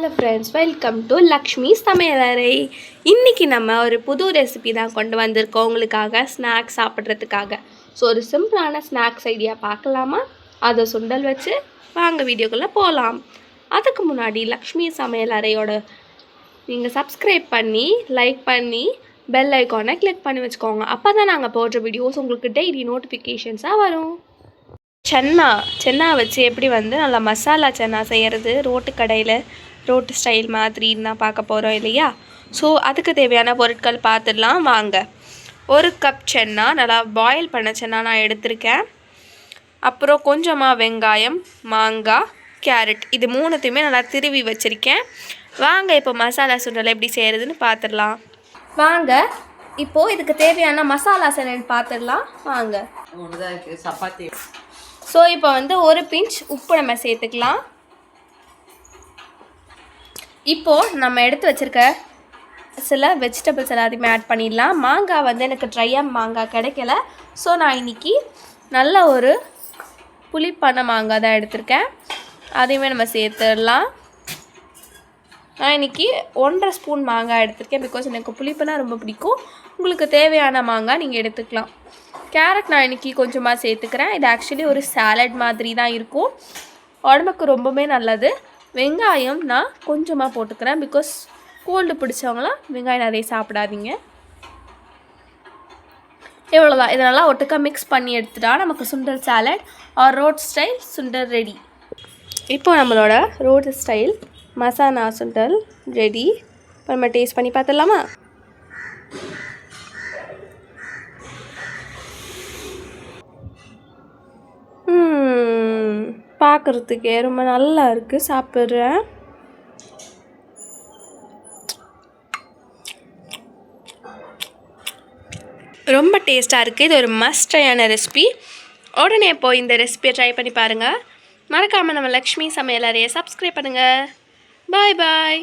Hello friends, welcome to Lakshmi சமையலறை. இன்றைக்கி நம்ம ஒரு புது ரெசிபி தான் கொண்டு வந்திருக்கோம் உங்களுக்காக, ஸ்நாக்ஸ் சாப்பிட்றதுக்காக. ஸோ ஒரு சிம்பிளான ஸ்நாக்ஸ் ஐடியா பார்க்கலாமா? அதை சுண்டல் வச்சு வாங்க வீடியோக்குள்ளே போகலாம். அதுக்கு முன்னாடி லக்ஷ்மி சமையலறையோட நீங்கள் சப்ஸ்கிரைப் பண்ணி லைக் பண்ணி பெல் ஐக்கானை கிளிக் பண்ணி வச்சுக்கோங்க. அப்போ தான் நாங்கள் போடுற வீடியோஸ் உங்களுக்கு டெய்லி நோட்டிஃபிகேஷன்ஸாக வரும். சென்னா வச்சு எப்படி நல்லா மசாலா சென்னா செய்கிறது ரோட்டு கடையில் ரோட்டு ஸ்டைல் மாதிரின்னு தான் பார்க்க போகிறோம் இல்லையா? ஸோ அதுக்கு தேவையான பொருட்கள் பார்த்துடலாம் வாங்க. 1 கப் சென்னா, நல்லா பாயில் பண்ண சென்னா நான் எடுத்திருக்கேன். அப்புறம் கொஞ்சமாக வெங்காயம், மாங்காய், கேரட், இது 3த்தையுமே நல்லா திருவி வச்சுருக்கேன். வாங்க இப்போ மசாலா சுண்டல் எப்படி செய்கிறதுன்னு பார்த்துடலாம். வாங்க இப்போது இதுக்கு தேவையான மசாலா என்னன்னு பார்த்துடலாம் வாங்க. சப்பாத்தி. ஸோ இப்போ 1 பிஞ்ச் உப்பு நம்ம சேர்த்துக்கலாம். இப்போது நம்ம எடுத்து வச்சுருக்க சில வெஜிடபிள்ஸ் எல்லாத்தையுமே ஆட் பண்ணிடலாம். மாங்காய் எனக்கு ட்ரையாக மாங்காய் கிடைக்கல. ஸோ நான் இன்றைக்கி நல்ல ஒரு புளிப்பான மாங்காய் தான் எடுத்திருக்கேன். அதையுமே நம்ம சேர்த்துடலாம். நான் இன்றைக்கி 1.5 ஸ்பூன் மாங்காய் எடுத்திருக்கேன். பிகாஸ் எனக்கு புளிப்புனா ரொம்ப பிடிக்கும். உங்களுக்கு தேவையான மாங்காய் நீங்கள் எடுத்துக்கலாம். கேரட் நான் இன்றைக்கி கொஞ்சமாக சேர்த்துக்கிறேன். இது ஆக்சுவலி ஒரு சாலட் மாதிரி தான் இருக்கும், உடம்புக்கு ரொம்பவே நல்லது. வெங்காயம் நான் கொஞ்சமாக போட்டுக்கிறேன். பிகாஸ் கோல்டு பிடிச்சவங்களாம் வெங்காயம் நிறைய சாப்பிடாதீங்க. இவ்வளோதான். இதை நல்லா ஒட்டுக்கா மிக்ஸ் பண்ணி எடுத்துட்டா நமக்கு சுண்டல் சாலட் ஆர் ரோட் ஸ்டைல் சுண்டல் ரெடி. இப்போ நம்மளோட ரோட் ஸ்டைல் மசாலா சுண்டல் ரெடி. இப்போ நம்ம டேஸ்ட் பண்ணி பார்த்துடலாமா? பார்க்குறதுக்கே ரொம்ப நல்லா இருக்குது. சாப்பிட்றேன். ரொம்ப டேஸ்ட்டாக இருக்குது. இது ஒரு மஸ்ட் ட்ரையான ரெசிபி. உடனே போய் இந்த ரெசிபியை ட்ரை பண்ணி பாருங்கள். மறக்காமல் நம்ம லக்ஷ்மி சமையலறையை சப்ஸ்கிரைப் பண்ணுங்கள். பாய் பாய்.